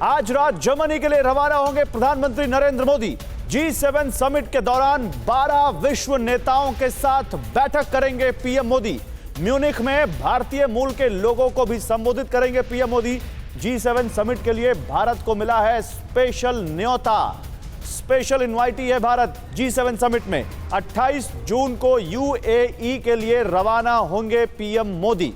आज रात जर्मनी के लिए रवाना होंगे प्रधानमंत्री नरेंद्र मोदी। G7 समिट के दौरान 12 विश्व नेताओं के साथ बैठक करेंगे पीएम मोदी। म्यूनिख में भारतीय मूल के लोगों को भी संबोधित करेंगे पीएम मोदी। G7 समिट के लिए भारत को मिला है स्पेशल न्योता, स्पेशल इनवाइटी है भारत। G7 समिट में 28 जून को UAE के लिए रवाना होंगे पीएम मोदी।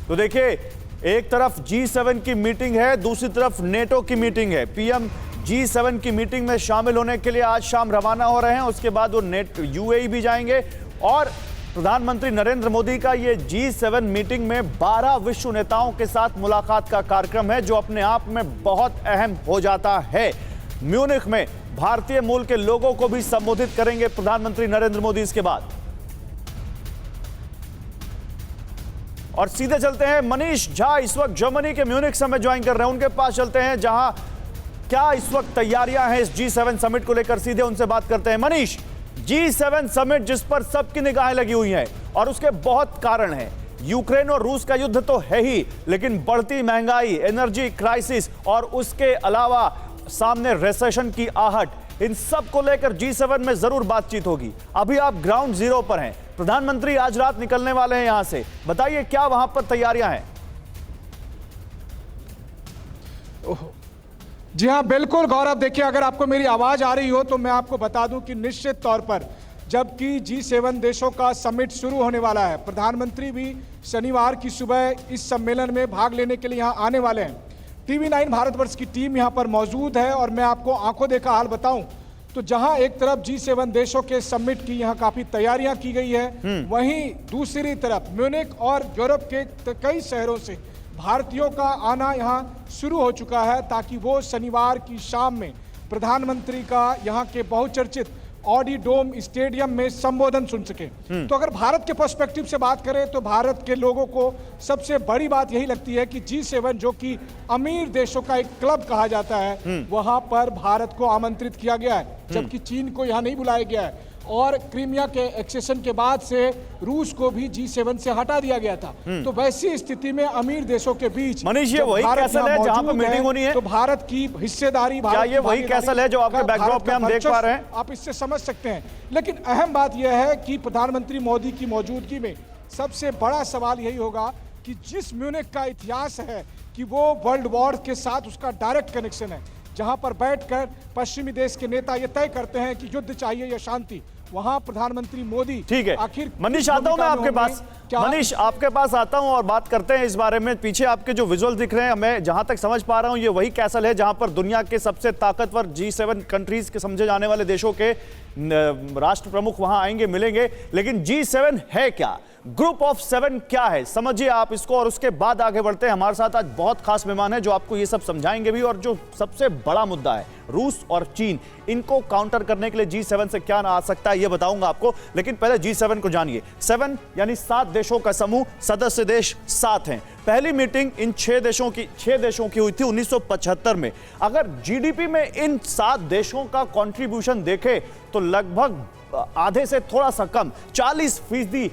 तो देखिए, एक तरफ G7 की मीटिंग है, दूसरी तरफ नेटो की मीटिंग है। पीएम G7 की मीटिंग में शामिल होने के लिए आज शाम रवाना हो रहे हैं। उसके बाद वो UAE भी जाएंगे और प्रधानमंत्री नरेंद्र मोदी का ये G7 मीटिंग में 12 विश्व नेताओं के साथ मुलाकात का कार्यक्रम है, जो अपने आप में बहुत अहम हो जाता है। म्यूनिख में भारतीय मूल के लोगों को भी संबोधित करेंगे प्रधानमंत्री नरेंद्र मोदी इसके बाद। और सीधे चलते हैं, मनीष झा इस वक्त जर्मनी के म्यूनिख से हमें ज्वाइन कर रहे हैं, उनके पास चलते हैं जहां क्या इस वक्त तैयारियां हैं इस G7 समिट को लेकर। सीधे उनसे बात करते हैं। मनीष, G7 समिट जिस पर सबकी निगाहें लगी हुई हैं और उसके बहुत कारण हैं। यूक्रेन और रूस का युद्ध तो है ही, लेकिन बढ़ती महंगाई, एनर्जी क्राइसिस और उसके अलावा सामने रिसेशन की आहट, इन सब को लेकर G7 में जरूर बातचीत होगी। अभी आप ग्राउंड जीरो पर हैं, प्रधानमंत्री आज रात निकलने वाले हैं यहां से, बताइए क्या वहां पर तैयारियां हैं? जी हाँ, बिल्कुल गौरव। देखिए, अगर आपको मेरी आवाज आ रही हो तो मैं आपको बता दूं कि निश्चित तौर पर जबकि G7 देशों का समिट शुरू होने वाला है, प्रधानमंत्री भी शनिवार की सुबह इस सम्मेलन में भाग लेने के लिए यहाँ आने वाले हैं। TV9 भारतवर्ष की टीम यहाँ पर मौजूद है और मैं आपको आंखों देखा हाल बताऊं तो जहां एक तरफ G7 देशों के समिट की यहाँ काफी तैयारियां की गई है, वहीं दूसरी तरफ म्यूनिख और यूरोप के कई शहरों से भारतीयों का आना यहाँ शुरू हो चुका है, ताकि वो शनिवार की शाम में प्रधानमंत्री का यहाँ के बहुचर्चित ऑडी डोम स्टेडियम में संबोधन सुन सके। तो अगर भारत के पर्सपेक्टिव से बात करें तो भारत के लोगों को सबसे बड़ी बात यही लगती है कि G7 जो कि अमीर देशों का एक क्लब कहा जाता है, वहां पर भारत को आमंत्रित किया गया है, जबकि चीन को यहाँ नहीं बुलाया गया है। और क्रीमिया के एक्सेशन के बाद से रूस को भी G7 से हटा दिया गया था। तो वैसी स्थिति में अमीर देशों के बीच मनीष, ये वही कैसल है जहां पर मीटिंग होनी है? तो भारत की हिस्सेदारी, क्या ये वही कैसल है जो आपके बैकड्रॉप में हम देख पा रहे हैं? आप इससे समझ सकते हैं। लेकिन अहम बात यह है कि प्रधानमंत्री मोदी की मौजूदगी में सबसे बड़ा सवाल यही होगा कि जिस म्यूनिख का इतिहास है कि वो वर्ल्ड वॉर के साथ उसका डायरेक्ट कनेक्शन है, जहां पर बैठकर पश्चिमी देश के नेता ये तय करते हैं कि युद्ध चाहिए या शांति, वहां प्रधानमंत्री मोदी, ठीक है। आखिर मनीष, आता हूं मैं आपके पास। मनीष, आपके पास आता हूं और बात करते हैं इस बारे में। पीछे आपके जो विजुअल दिख रहे हैं, मैं जहां तक समझ पा रहा हूं ये वही कैसल है जहां पर दुनिया के सबसे ताकतवर G7 कंट्रीज के समझे जाने वाले देशों के राष्ट्र प्रमुख वहां आएंगे, मिलेंगे। लेकिन G7 है क्या, ग्रुप ऑफ 7 क्या है, समझिए आप इसको और उसके बाद आगे बढ़ते हैं। हमारे साथ आज बहुत खास मेहमान है जो आपको ये सब समझाएंगे भी, और जो सबसे बड़ा मुद्दा है रूस और चीन, इनको काउंटर करने के लिए G7 से क्या ना आ सकता है ये बताऊंगा आपको। लेकिन पहले G7 को जानिए। 7 यानी 7 देशों का समूह, सदस्य देश 7 हैं। पहली मीटिंग इन 6 देशों की हुई थी 1975 में। अगर जीडीपी में इन 7 देशों का कंट्रीब्यूशन देखें तो लगभग आधे से थोड़ा सा कम 40%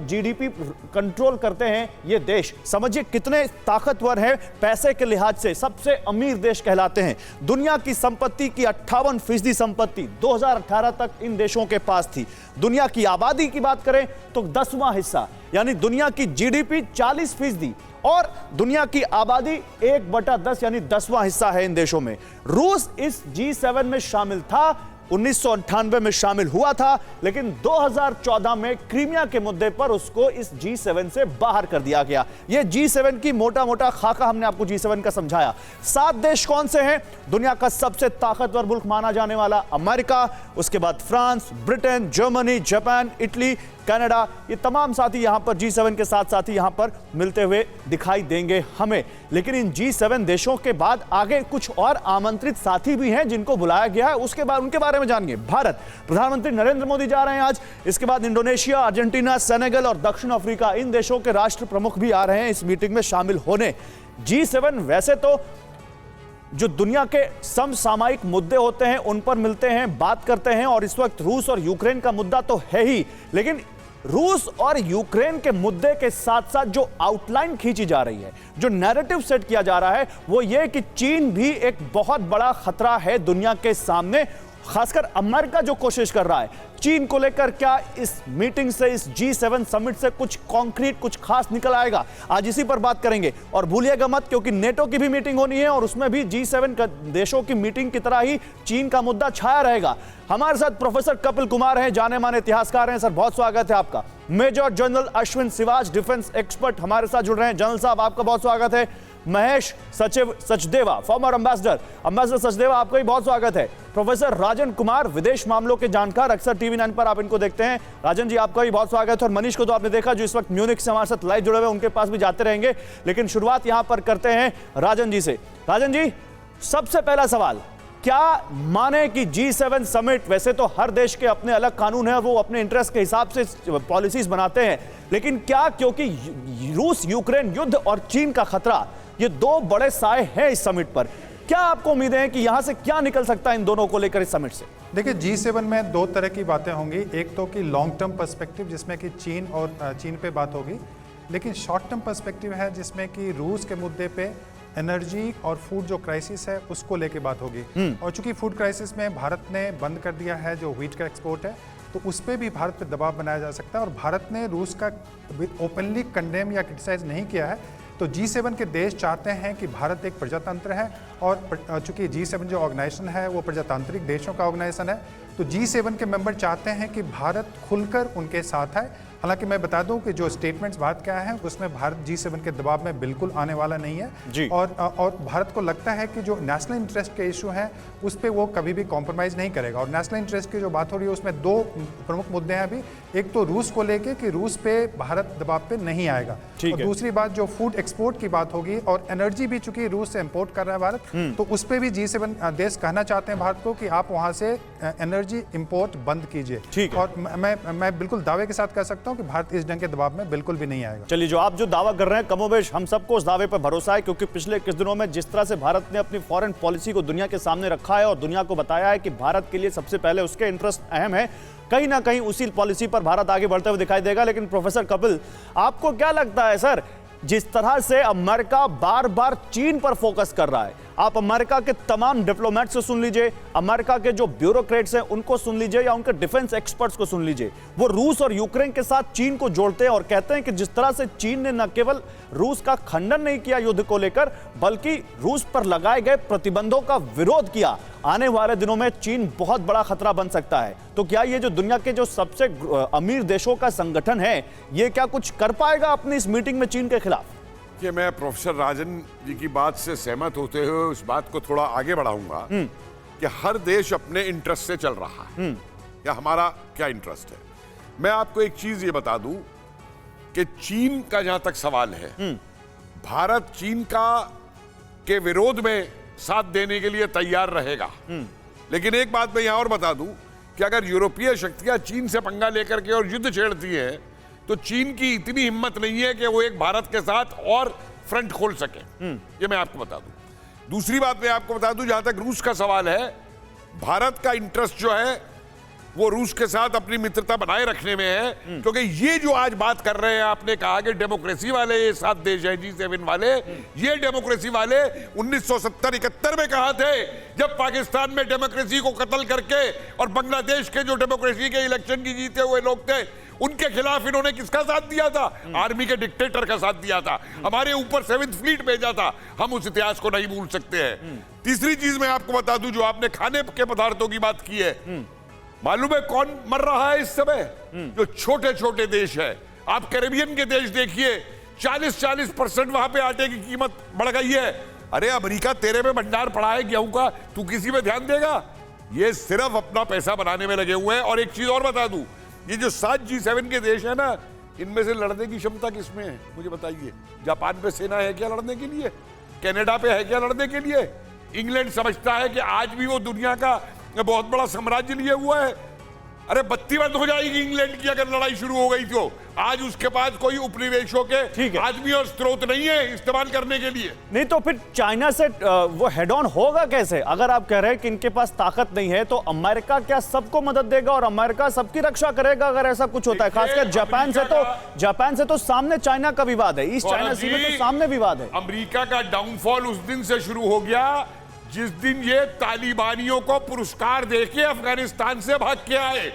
जीडीपी कंट्रोल करते हैं ये देश। समझिए कितने ताकतवर हैं, पैसे के लिहाज से सबसे अमीर देश कहलाते हैं। दुनिया की संपत्ति की 58% संपत्ति 2018 तक इन देशों के पास थी। दुनिया की आबादी की बात करें तो 10वां हिस्सा, यानी दुनिया की जीडीपी 40% और दुनिया की आबादी 1/10 यानी 10वां हिस्सा है इन देशों में। रूस इस G7 में शामिल था, 1998 में शामिल हुआ था, लेकिन 2014 में क्रीमिया के मुद्दे पर उसको इस G7 से बाहर कर दिया गया। यह G7 की मोटा मोटा खाका हमने आपको G7 का समझाया। 7 देश कौन से हैं? दुनिया का सबसे ताकतवर मुल्क माना जाने वाला अमेरिका, उसके बाद France, Britain, Germany, Japan, Italy, Canada, ये तमाम साथी यहां पर G7 के साथ साथी यहां पर मिलते हुए दिखाई देंगे हमें। लेकिन इन G7 देशों के बाद आगे कुछ और आमंत्रित साथी भी हैं जिनको बुलाया गया है, उसके बाद उनके बारे में जानिए। भारत, प्रधानमंत्री नरेंद्र मोदी जा रहे हैं आज। इसके बाद इंडोनेशिया, अर्जेंटीना, सेनेगल और दक्षिण अफ्रीका, इन देशों के राष्ट्र प्रमुख भी आ रहे हैं इस मीटिंग में शामिल होने। G7 वैसे तो जो दुनिया के समसामयिक मुद्दे होते हैं उन पर मिलते हैं, बात करते हैं, और इस वक्त रूस और यूक्रेन का मुद्दा तो है ही, लेकिन रूस और यूक्रेन के मुद्दे के साथ साथ जो आउटलाइन खींची जा रही है, जो नैरेटिव सेट किया जा रहा है, वो ये कि चीन भी एक बहुत बड़ा खतरा है दुनिया के सामने। खासकर अमेरिका जो कोशिश कर रहा है चीन को लेकर, क्या इस मीटिंग से, इस G7 समिट से कुछ कॉन्क्रीट, कुछ खास निकल आएगा? आज इसी पर बात करेंगे। और भूलिएगा मत, क्योंकि नेटो की भी मीटिंग होनी है और उसमें भी G7 देशों की मीटिंग की तरह ही चीन का मुद्दा छाया रहेगा। हमारे साथ प्रोफेसर कपिल कुमार हैं, जाने माने इतिहासकार हैं। सर, बहुत स्वागत है आपका। Major general Ashwin Siwach, defence expert, हमारे साथ जुड़ रहे हैं। जनरल साहब, आपका बहुत स्वागत है। महेश सचदेवा, फॉर्मर एम्बेसडर सचदेवा, आपका भी बहुत स्वागत है। प्रोफेसर राजन कुमार, विदेश मामलों के जानकार, अक्सर टीवी 9 पर आप इनको देखते हैं। राजन जी, आपका भी बहुत स्वागत है। और मनीष को तो आपने देखा, जो इस वक्त म्यूनिख से हमारे साथ लाइव जुड़े हुए, उनके पास भी जाते रहेंगे, लेकिन शुरुआत यहां पर करते हैं राजन जी से। राजन जी, सबसे पहला सवाल, क्या माने कि G7 समिट, वैसे तो हर देश के अपने अलग कानून है, वो अपने इंटरेस्ट के हिसाब से पॉलिसीज बनाते हैं, लेकिन क्या, क्योंकि रूस यूक्रेन युद्ध और चीन का खतरा, ये दो बड़े साए हैं इस समिट पर, क्या आपको उम्मीदें हैं कि यहां से क्या निकल सकता है इन दोनों को लेकर इस समिट से? देखिए, G7 में दो तरह की बातें होंगी। एक तो कि लॉन्ग टर्म पर्सपेक्टिव, जिसमें कि चीन पे बात होगी, लेकिन शॉर्ट टर्म पर्सपेक्टिव है जिसमें कि रूस के मुद्दे पे एनर्जी और फूड जो क्राइसिस है उसको लेके बात होगी। और चूंकि फूड क्राइसिस में भारत ने बंद कर दिया है जो व्हीट का एक्सपोर्ट है, तो उस पर भी भारत पे दबाव बनाया जा सकता है। और भारत ने रूस का ओपनली कंडेम या क्रिटिसाइज नहीं किया है। तो G7 के देश चाहते हैं कि भारत एक प्रजातंत्र है, और चूंकि G7 जो ऑर्गेनाइजेशन है वो प्रजातांत्रिक देशों का ऑर्गेनाइजेशन है, तो G7 के मेंबर चाहते हैं कि भारत खुलकर उनके साथ है। हालांकि मैं बता दूं कि जो स्टेटमेंट्स भारत के आए हैं उसमें भारत G7 के दबाव में बिल्कुल आने वाला नहीं है। और भारत को लगता है कि जो नेशनल इंटरेस्ट के इशू हैं उस पर वो कभी भी कॉम्प्रोमाइज़ नहीं करेगा। और नेशनल इंटरेस्ट की जो बात हो रही है उसमें दो प्रमुख मुद्दे हैं अभी। एक तो रूस को लेके कि रूस पे भारत दबाव पे नहीं आएगा, और दूसरी बात जो फूड एक्सपोर्ट की बात होगी, और एनर्जी भी चूंकि रूस से इम्पोर्ट कर रहा है भारत, तो उस पर भी G7 देश कहना चाहते हैं भारत को कि आप वहाँ से एनर्जी इम्पोर्ट बंद कीजिए। और मैं बिल्कुल दावे के साथ कह सकता हूँ कि भारत इस ढंग के दबाव में बिल्कुल भी नहीं आएगा। चलिए, जो आप जो दावा कर रहे हैं, कमोबेश हम सबको उस दावे पर भरोसा है, क्योंकि पिछले कुछ दिनों में जिस तरह से भारत ने अपनी फॉरेन पॉलिसी को दुनिया के सामने रखा है और दुनिया को बताया है कि भारत के लिए सबसे पहले उसके इंटरेस्ट अहम है, कहीं ना कहीं उसी पॉलिसी पर भारत आगे बढ़ते हुए दिखाई देगा। लेकिन प्रोफेसर कपिल, आपको क्या लगता है सर, जिस तरह से अमेरिका बार बार चीन पर फोकस कर रहा है, आप अमेरिका के तमाम डिप्लोमेट से सुन लीजिए, अमेरिका के जो ब्यूरोक्रेट्स हैं उनको सुन लीजिए, या उनके डिफेंस एक्सपर्ट्स को सुन लीजिए, वो रूस और यूक्रेन के साथ चीन को जोड़ते हैं और कहते हैं कि जिस तरह से चीन ने न केवल रूस का खंडन नहीं किया युद्ध को लेकर, बल्कि रूस पर लगाए गए प्रतिबंधों का विरोध किया, आने वाले दिनों में चीन बहुत बड़ा खतरा बन सकता है। तो क्या ये जो दुनिया के जो सबसे अमीर देशों का संगठन है, ये क्या कुछ कर पाएगा अपनी इस मीटिंग में चीन के खिलाफ? कि मैं प्रोफेसर राजन जी की बात से सहमत होते हुए उस बात को थोड़ा आगे बढ़ाऊंगा कि हर देश अपने इंटरेस्ट से चल रहा है, या हमारा क्या इंटरेस्ट है। मैं आपको एक चीज ये बता दूं कि चीन का जहां तक सवाल है, भारत चीन के विरोध में साथ देने के लिए तैयार रहेगा। लेकिन एक बात मैं यहां और बता दूं कि अगर यूरोपीय शक्तियां चीन से पंगा लेकर के और युद्ध छेड़ती हैं, तो चीन की इतनी हिम्मत नहीं है कि वो एक भारत के साथ और फ्रंट खोल सके। ये मैं आपको बता दूं। दूसरी बात मैं आपको बता दूं, जहां तक रूस का सवाल है, भारत का इंटरेस्ट जो है वो रूस के साथ अपनी मित्रता बनाए रखने में है, क्योंकि ये जो आज बात कर रहे हैं, आपने कहा कि डेमोक्रेसी वाले ये 7 देश हैं G7 वाले, ये डेमोक्रेसी वाले 1970-71 में कहा थे, जब पाकिस्तान में डेमोक्रेसी को कत्ल करके और बांग्लादेश के जो डेमोक्रेसी के इलेक्शन की जीते हुए लोग थे उनके खिलाफ इन्होंने किसका साथ दिया था? आर्मी के डिक्टेटर का साथ दिया था, हमारे ऊपर 7th फ्लीट भेजा था। हम उस इतिहास को नहीं भूल सकते हैं। तीसरी चीज मैं आपको बता दूं, जो आपने खाने के पदार्थों की बात की है, मालूम है कौन मर रहा है इस समय? जो छोटे छोटे देश है। आप कैरेबियन के देश देखिए, 40% वहां पे आटे की कीमत बढ़ गई है। अरे अमेरिका तेरे में भंडार पड़ा है गेहूं का, तू किसी में ध्यान देगा? ये सिर्फ अपना पैसा बनाने में लगे हुए हैं। और एक चीज और बता दूं, ये जो 7 G7 के देश है ना, इनमें से लड़ने की क्षमता किसमें है मुझे बताइए? जापान पे सेना है क्या लड़ने के लिए? कनाडा पे है क्या लड़ने के लिए? इंग्लैंड समझता है कि आज भी वो दुनिया का बहुत बड़ा साम्राज्य लिए हुआ है। अरे बत्ती बंद हो जाएगी इंग्लैंड की अगर लड़ाई शुरू हो गई तो। आज उसके पास कोई उपनिवेशों ठीक के है। आदमी और स्रोत नहीं है इस्तेमाल करने के लिए। नहीं तो फिर चाइना से वो हेड ऑन होगा कैसे? अगर आप कह रहे हैं कि इनके पास ताकत नहीं है तो अमेरिका क्या सबको मदद देगा और अमेरिका सबकी रक्षा करेगा अगर ऐसा कुछ होता है? खासकर जापान से तो सामने चाइना का विवाद है, ईस्ट चाइना सी में तो सामने विवाद है। अमेरिका का डाउनफॉल उस दिन से शुरू हो गया जिस दिन ये तालिबानियों को पुरस्कार देके अफगानिस्तान से भाग के आए।